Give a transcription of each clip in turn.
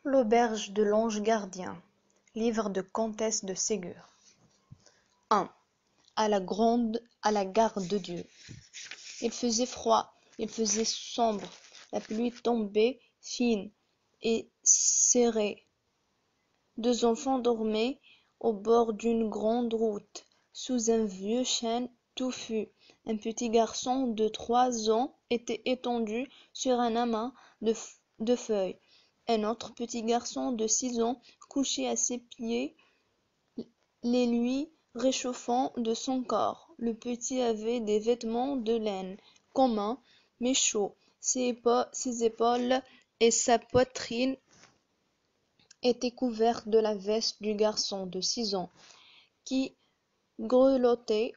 L'auberge de l'ange gardien. Livre de Comtesse de Ségur. 1. À la garde de Dieu. Il faisait froid, il faisait sombre, la pluie tombait fine et serrée. Deux enfants dormaient au bord d'une grande route, sous un vieux chêne touffu. Un petit garçon de 3 ans était étendu sur un amas de feuilles. Un autre petit garçon de 6 ans couchait à ses pieds, les lui réchauffant de son corps. Le petit avait des vêtements de laine, communs, mais chauds. Ses épaules et sa poitrine étaient couvertes de la veste du garçon de 6 ans, qui grelottait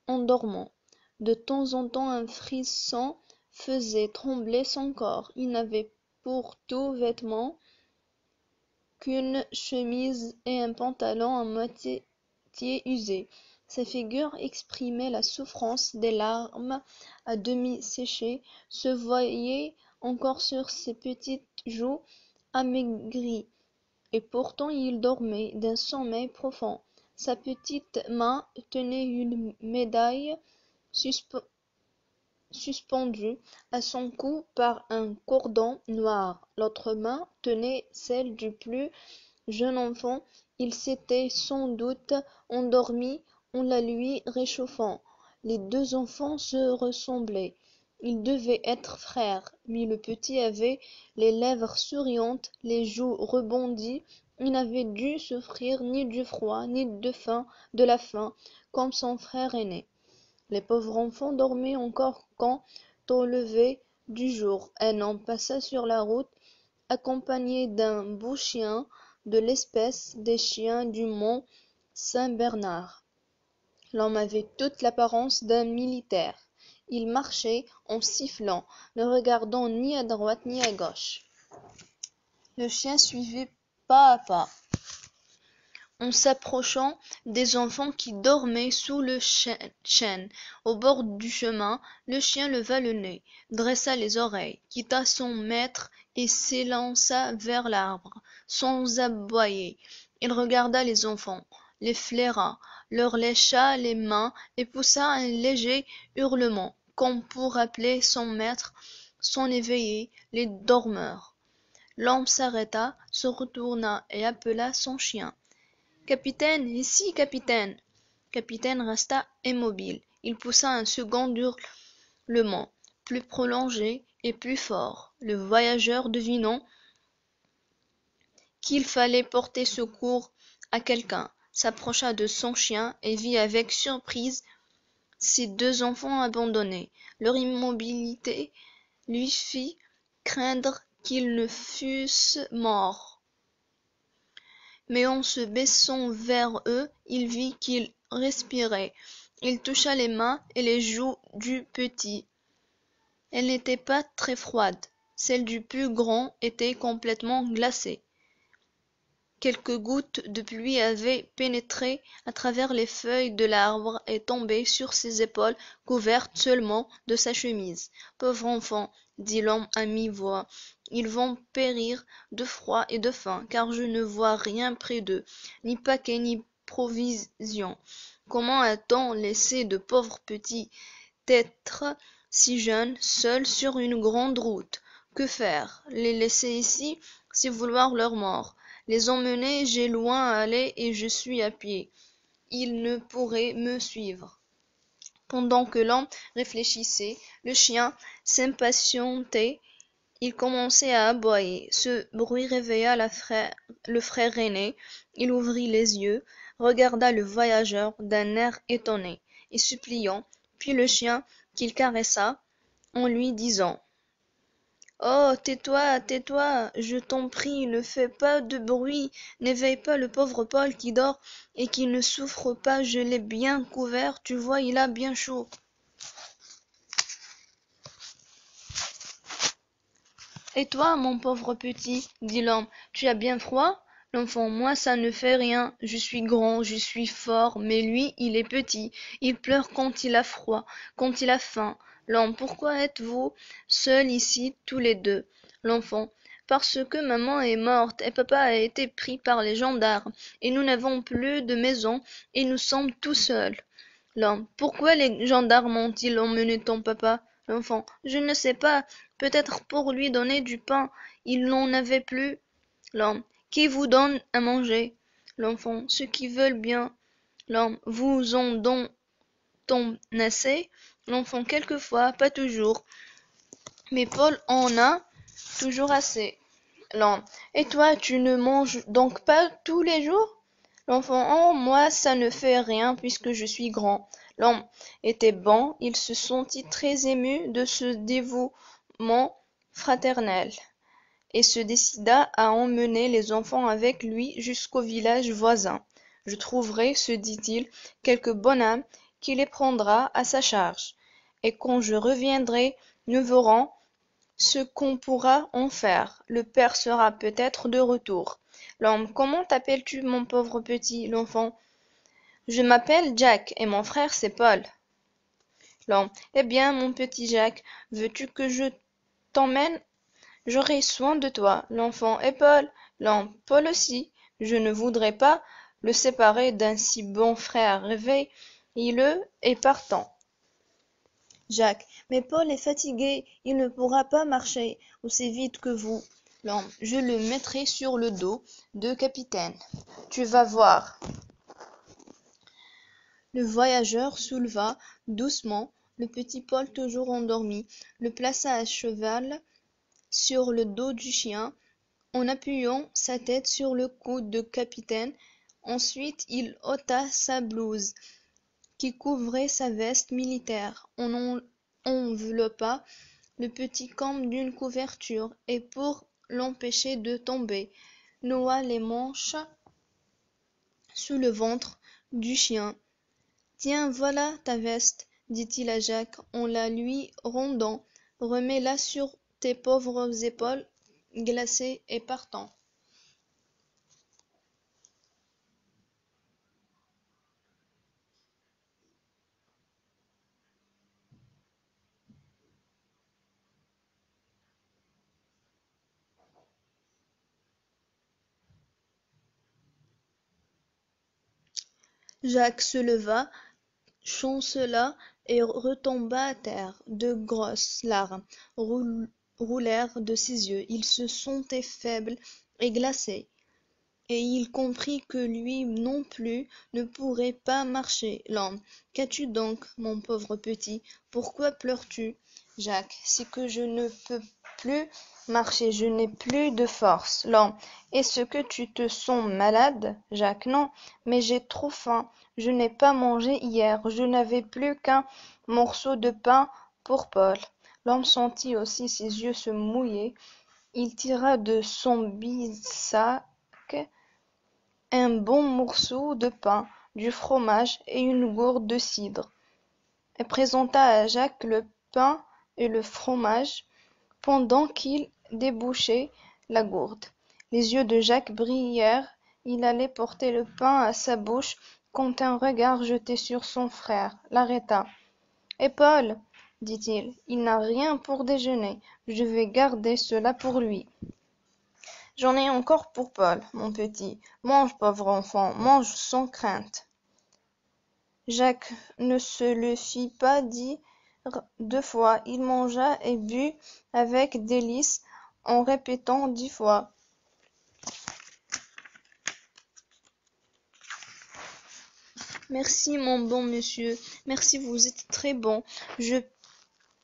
en dormant. De temps en temps un frisson faisait trembler son corps. Il n'avait pour tout vêtement qu'une chemise et un pantalon à moitié usés. Sa figure exprimait la souffrance, des larmes à demi séchées se voyaient encore sur ses petites joues amaigries, et pourtant il dormait d'un sommeil profond. Sa petite main tenait une médaille suspendue à son cou par un cordon noir. L'autre main tenait celle du plus jeune enfant. Il s'était sans doute endormi en la lui réchauffant. Les deux enfants se ressemblaient. Ils devaient être frères, mais le petit avait les lèvres souriantes, les joues rebondies. Il n'avait dû souffrir ni du froid, ni de la faim, comme son frère aîné. Les pauvres enfants dormaient encore quand, au lever du jour, un homme passa sur la route, accompagné d'un beau chien de l'espèce des chiens du mont Saint-Bernard. L'homme avait toute l'apparence d'un militaire. Il marchait en sifflant, ne regardant ni à droite ni à gauche. Le chien suivait pas à pas, en s'approchant des enfants qui dormaient sous le chêne. Au bord du chemin, le chien leva le nez, dressa les oreilles, quitta son maître et s'élança vers l'arbre, sans aboyer. Il regarda les enfants, les flaira, leur lécha les mains et poussa un léger hurlement, comme pour appeler son maître, sans éveiller les dormeurs. L'homme s'arrêta, se retourna et appela son chien. Capitaine, ici, capitaine. Capitaine resta immobile. Il poussa un second hurlement, plus prolongé et plus fort. Le voyageur, devinant qu'il fallait porter secours à quelqu'un, s'approcha de son chien et vit avec surprise ses deux enfants abandonnés. Leur immobilité lui fit craindre qu'ils ne fussent morts. Mais en se baissant vers eux, il vit qu'ils respiraient. Il toucha les mains et les joues du petit. Elles n'étaient pas très froides. Celles du plus grand étaient complètement glacées. Quelques gouttes de pluie avaient pénétré à travers les feuilles de l'arbre et tombé sur ses épaules couvertes seulement de sa chemise. Pauvre enfant, dit l'homme à mi-voix, ils vont périr de froid et de faim, car je ne vois rien près d'eux, ni paquet ni provisions. Comment a-t-on laissé de pauvres petits êtres si jeunes, seuls sur une grande route? Que faire? Les laisser ici, c'est vouloir leur mort. Les emmener, j'ai loin à aller et je suis à pied. Ils ne pourraient me suivre. Pendant que l'homme réfléchissait, le chien s'impatientait. Il commençait à aboyer. Ce bruit réveilla le frère aîné. Il ouvrit les yeux, regarda le voyageur d'un air étonné et suppliant, puis le chien qu'il caressa en lui disant: Oh, tais-toi, tais-toi, je t'en prie, ne fais pas de bruit, n'éveille pas le pauvre Paul qui dort et qui ne souffre pas, je l'ai bien couvert, tu vois, il a bien chaud. Et toi, mon pauvre petit, dit l'homme, tu as bien froid? L'enfant, moi, ça ne fait rien, je suis grand, je suis fort, mais lui, il est petit, il pleure quand il a froid, quand il a faim. L'homme, pourquoi êtes-vous seuls ici, tous les deux? L'enfant, parce que maman est morte et papa a été pris par les gendarmes, et nous n'avons plus de maison, et nous sommes tout seuls. L'homme: Pourquoi les gendarmes ont-ils emmené ton papa? L'enfant: Je ne sais pas, peut-être pour lui donner du pain, il n'en avait plus. L'homme: Qui vous donne à manger? L'enfant: Ceux qui veulent bien. L'homme: Vous en donne-t-on assez? L'enfant: Quelquefois, pas toujours, mais Paul en a toujours assez. L'homme: Et toi, tu ne manges donc pas tous les jours? L'enfant: Oh, moi, ça ne fait rien puisque je suis grand. L'homme était bon, il se sentit très ému de ce dévouement fraternel, et se décida à emmener les enfants avec lui jusqu'au village voisin. Je trouverai, se dit-il, quelque bonne âme qui les prendra à sa charge, et quand je reviendrai, nous verrons ce qu'on pourra en faire. Le père sera peut-être de retour. L'homme: Comment t'appelles-tu, mon pauvre petit? L'enfant: Je m'appelle Jack, et mon frère c'est Paul. L'homme: Eh bien, mon petit Jack, veux-tu que je t'emmène? J'aurai soin de toi. L'enfant: Et Paul? L'homme: Paul aussi. Je ne voudrais pas le séparer d'un si bon frère. Réveille-le et partons. Jacques: Mais Paul est fatigué, il ne pourra pas marcher aussi vite que vous. L'homme: Je le mettrai sur le dos de capitaine. Tu vas voir. Le voyageur souleva doucement le petit Paul toujours endormi, le plaça à cheval sur le dos du chien, en appuyant sa tête sur le coude du capitaine. Ensuite il ôta sa blouse, qui couvrait sa veste militaire, en enveloppa le petit comme d'une couverture, et pour l'empêcher de tomber, noua les manches sous le ventre du chien. Tiens, voilà ta veste, dit-il à Jacques en la lui rendant. Remets-la sur tes pauvres épaules glacées et partons. Jacques se leva, chancela et retomba à terre. De grosses larmes roulèrent de ses yeux. Il se sentait faible et glacé, et il comprit que lui non plus ne pourrait pas marcher. L'homme: Qu'as-tu donc, mon pauvre petit? Pourquoi pleures-tu? Jacques: C'est que je ne peux plus marcher, je n'ai plus de force. L'homme: Est-ce que tu te sens malade? Jacques: Non, mais j'ai trop faim. Je n'ai pas mangé hier, je n'avais plus qu'un morceau de pain pour Paul. L'homme sentit aussi ses yeux se mouiller. Il tira de son bissac un bon morceau de pain, du fromage et une gourde de cidre, et présenta à Jacques le pain et le fromage, pendant qu'il débouchait la gourde. Les yeux de Jacques brillèrent, il allait porter le pain à sa bouche, quand un regard jeté sur son frère l'arrêta. Et Paul, dit-il, il n'a rien pour déjeuner, je vais garder cela pour lui. J'en ai encore pour Paul, mon petit. Mange, pauvre enfant, mange sans crainte. Jacques ne se le fit pas dire deux fois. Il mangea et but avec délice, en répétant 10 fois: Merci, mon bon monsieur, merci, vous êtes très bon. Je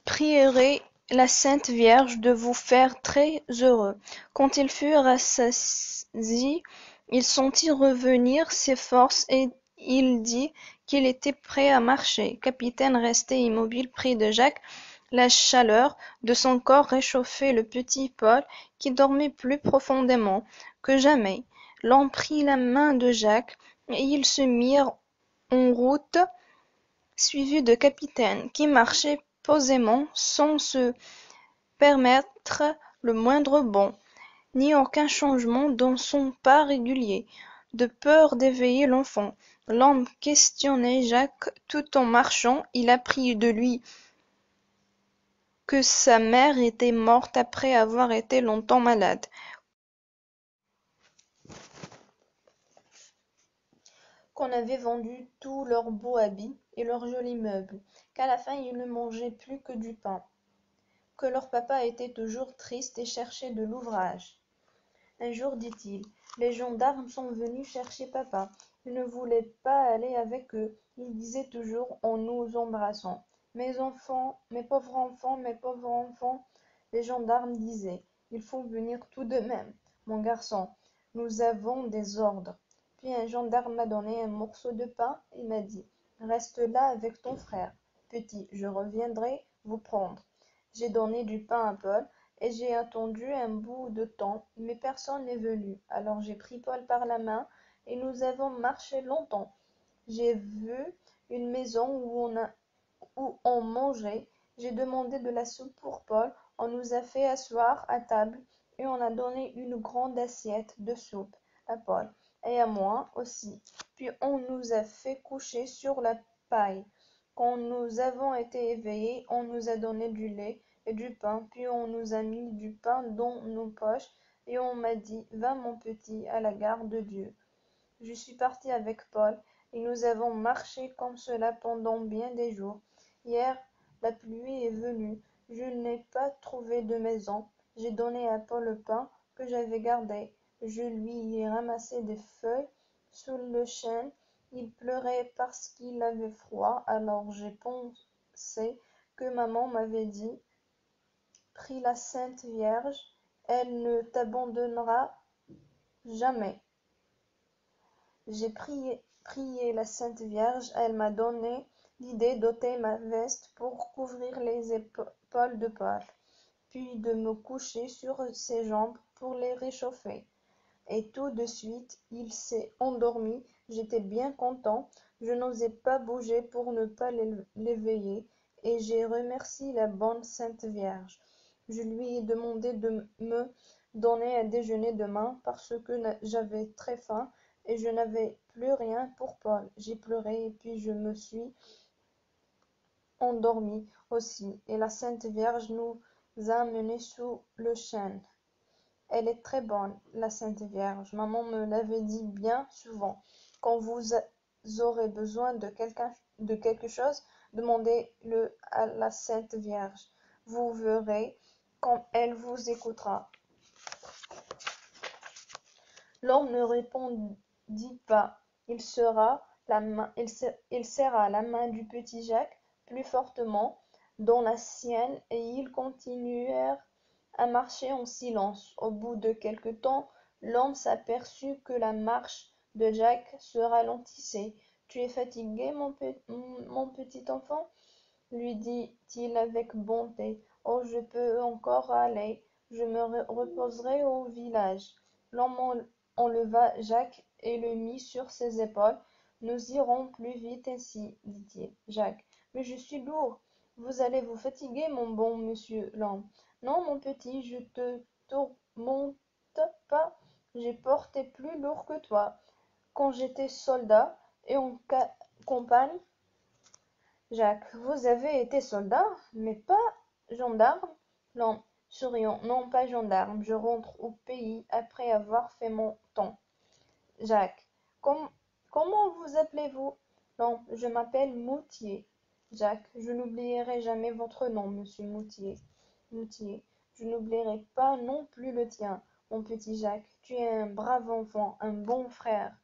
prierai la Sainte Vierge de vous faire très heureux. Quand ils furent rassasiés, il sentit revenir ses forces, et il dit qu'il était prêt à marcher. Capitaine restait immobile près de Jacques. La chaleur de son corps réchauffait le petit Paul, qui dormait plus profondément que jamais. L'homme prit la main de Jacques, et ils se mirent en route, suivis de Capitaine, qui marchait posément, sans se permettre le moindre bond, ni aucun changement dans son pas régulier, de peur d'éveiller l'enfant. L'homme questionnait Jacques tout en marchant. Il apprit de lui que sa mère était morte après avoir été longtemps malade, qu'on avait vendu tous leurs beaux habits et leurs jolis meubles, qu'à la fin ils ne mangeaient plus que du pain, que leur papa était toujours triste et cherchait de l'ouvrage. Un jour, dit-il, les gendarmes sont venus chercher papa. Ils ne voulaient pas aller avec eux. Ils disaient toujours en nous embrassant: mes enfants, mes pauvres enfants, mes pauvres enfants. Les gendarmes disaient: il faut venir tout de même, mon garçon, nous avons des ordres. Puis un gendarme m'a donné un morceau de pain et m'a dit: reste là avec ton frère, petit, je reviendrai vous prendre. J'ai donné du pain à Paul et j'ai attendu un bout de temps, mais personne n'est venu. Alors j'ai pris Paul par la main et nous avons marché longtemps. J'ai vu une maison où on mangeait. J'ai demandé de la soupe pour Paul. On nous a fait asseoir à table et on a donné une grande assiette de soupe à Paul et à moi aussi. Puis on nous a fait coucher sur la paille. Quand nous avons été éveillés, on nous a donné du lait et du pain, puis on nous a mis du pain dans nos poches et on m'a dit: va mon petit, à la gare de Dieu. Je suis parti avec Paul et nous avons marché comme cela pendant bien des jours. Hier, la pluie est venue. Je n'ai pas trouvé de maison. J'ai donné à Paul le pain que j'avais gardé. Je lui ai ramassé des feuilles sous le chêne. Il pleurait parce qu'il avait froid. Alors j'ai pensé que maman m'avait dit: prie la Sainte Vierge, elle ne t'abandonnera jamais. J'ai prié la Sainte Vierge, elle m'a donné l'idée d'ôter ma veste pour couvrir les épaules de Paul, puis de me coucher sur ses jambes pour les réchauffer. Et tout de suite, il s'est endormi. J'étais bien content. Je n'osais pas bouger pour ne pas l'éveiller, et j'ai remercié la bonne Sainte Vierge. Je lui ai demandé de me donner à déjeuner demain parce que j'avais très faim et je n'avais plus rien pour Paul. J'ai pleuré et puis je me suis endormi aussi, et la Sainte Vierge nous a menés sous le chêne. Elle est très bonne, la Sainte Vierge. Maman me l'avait dit bien souvent. Quand vous aurez besoin de quelque chose, demandez-le à la Sainte Vierge. Vous verrez comme elle vous écoutera. L'homme ne répondit pas. Il serra la main du petit Jacques plus fortement dans la sienne et ils continuèrent à marcher en silence. Au bout de quelque temps, l'homme s'aperçut que la marche de Jacques se ralentissait. Tu es fatigué, mon petit enfant? Lui dit-il avec bonté. Oh, je peux encore aller. Je me reposerai au village. L'homme enleva Jacques et le mit sur ses épaules. Nous irons plus vite ainsi, dit-il. Jacques: mais je suis lourd. Vous allez vous fatiguer, mon bon monsieur l'homme. Non, mon petit, je te tourmente pas. J'ai porté plus lourd que toi quand j'étais soldat et en campagne. Jacques: vous avez été soldat, mais pas gendarme? L'homme, souriant: non, pas gendarme, je rentre au pays après avoir fait mon temps. Jacques: comment vous appelez-vous? Non, je m'appelle Moutier. Jacques: je n'oublierai jamais votre nom, monsieur Moutier. Moutier: je n'oublierai pas non plus le tien, mon petit Jacques. Tu es un brave enfant, un bon frère.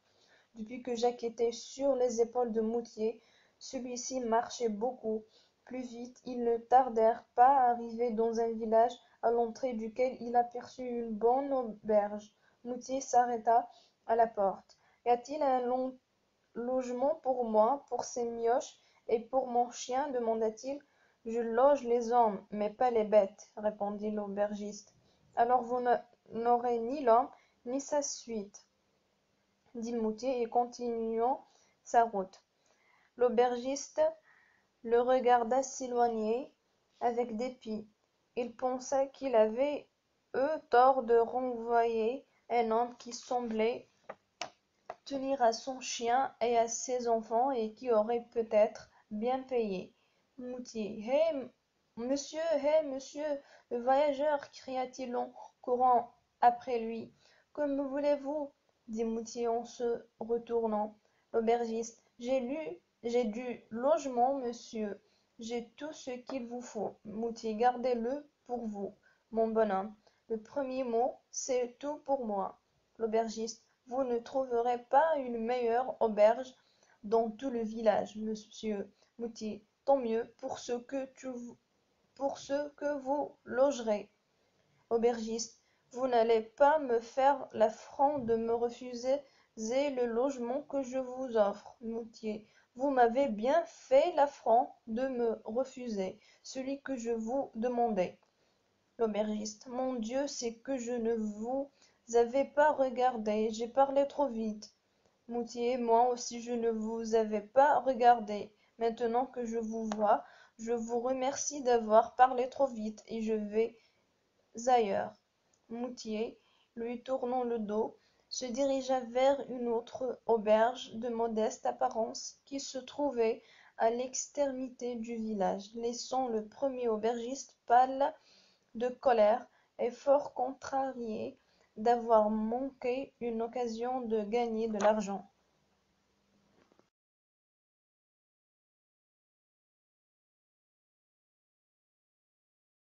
Depuis que Jacques était sur les épaules de Moutier, celui-ci marchait beaucoup plus vite. Ils ne tardèrent pas à arriver dans un village à l'entrée duquel il aperçut une bonne auberge. Moutier s'arrêta à la porte. Y a-t-il un logement pour moi, pour ces mioches et pour mon chien? Demanda-t-il. Je loge les hommes, mais pas les bêtes, répondit l'aubergiste. Alors vous n'aurez ni l'homme ni sa suite, dit Moutier, et continuant sa route. L'aubergiste le regarda s'éloigner avec dépit. Il pensa qu'il avait eu tort de renvoyer un homme qui semblait tenir à son chien et à ses enfants et qui aurait peut-être bien payé. Moutier: hé, Monsieur, hé, monsieur, le voyageur, cria-t-il en courant après lui. Que me voulez-vous? Dit Moutier en se retournant. L'aubergiste. J'ai du logement, monsieur. J'ai tout ce qu'il vous faut. Moutier, gardez-le pour vous, mon bonhomme. Le premier mot, c'est tout pour moi. L'aubergiste. Vous ne trouverez pas une meilleure auberge dans tout le village, monsieur Moutier. Tant mieux pour ce que vous logerez. Aubergiste. Vous n'allez pas me faire l'affront de me refuser le logement que je vous offre. Moutier. Vous m'avez bien fait l'affront de me refuser celui que je vous demandais. L'aubergiste. Mon Dieu, c'est que je ne vous avais pas regardé, j'ai parlé trop vite. Moutier, moi aussi je ne vous avais pas regardé. Maintenant que je vous vois, je vous remercie d'avoir parlé trop vite et je vais ailleurs. Moutier, lui tournant le dos, se dirigea vers une autre auberge de modeste apparence qui se trouvait à l'extrémité du village, laissant le premier aubergiste pâle de colère et fort contrarié d'avoir manqué une occasion de gagner de l'argent.